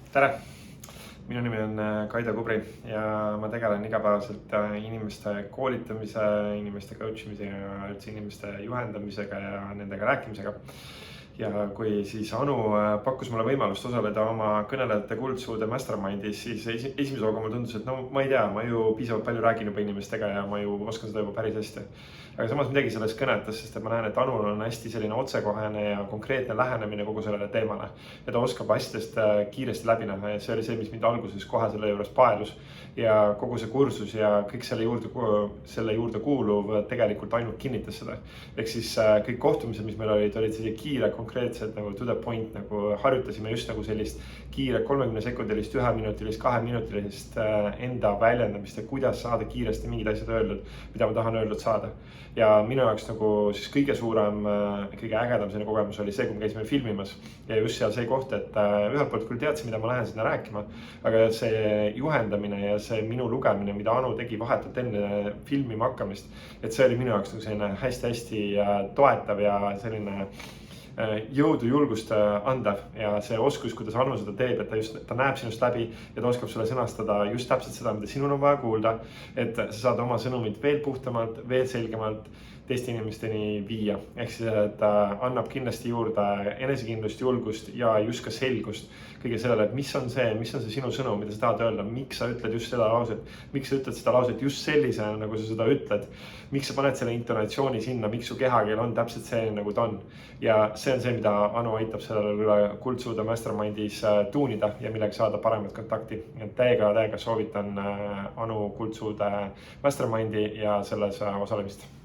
Tere! Minu nimi on Kaido Kubri ja ma tegelen igapäevaselt inimeste koolitamise, inimeste coach imise ja üldse inimeste juhendamisega ja nendega rääkimisega. Ja kui siis Anu pakkus mulle võimalust osaleda oma kõnelejate kuldsuude mastermindis, siis esimese hooga mulle tundus, et no ma ei tea, ma ju piisavalt palju räägin juba inimestega ja ma ju oskan seda juba päris hästi. Aga samas midagi sellest kõnetas, sest et ma näen, et Anul on hästi selline otsekohene ja konkreetne lähenemine kogu sellele teemale. Ja ta oskab asjadest kiiresti läbi näha ja see oli see, mis mind alguses kohe selle juures paelus. Ja kogu see kursus ja kõik selle juurde kuuluv tegelikult ainult kinnitas seda. Ehk siis kõik kohtumised, mis meil olid selline kiire, konkreetsed nagu to the point, nagu harjutasime just nagu sellist kiire 30-sekundilist, 1-minutilist, 2-minutilist enda väljendamist ja kuidas saada kiiresti mingid asjad öeldud, mida ma tahan öeldud saada. Ja minu jaoks nagu siis kõige suurem, kõige ägedam selline kogemus oli see, kui me käisime filmimas ja just seal see koht, et ühelt poolt küll teadsin, mida ma lähen sinna rääkima, aga see juhendamine ja see minu lugemine, mida Anu tegi vahetult enne filmima hakkamist, et see oli minu jaoks nagu selline hästi-hästi toetav ja selline jõudu julgust andav ja see oskus, kuidas Anu seda teeb, et ta näeb sinust läbi ja ta oskab sulle sõnastada just täpselt seda, mida sinul on vaja kuulda, et sa saad oma sõnumit veel puhtamalt, veel selgemalt teiste inimesteni viia. Ehk siis, et ta annab kindlasti juurde enesekindlust, julgust ja just ka selgust kõige sellele, et mis on see sinu sõnum, mida sa tahad öelda, miks sa ütled just seda lauset, miks sa ütled seda lauset just sellisena, nagu sa seda ütled, miks sa paned selle intonatsiooni sinna, miks su kehakeel on täpselt see, nagu ta on. Ja see on see, mida Anu aitab sellele kuldsuude mastermindis tuunida ja millega saada paremat kontakti. Täiega soovitan Anu kuldsuude mastermindi ja selles osalemist.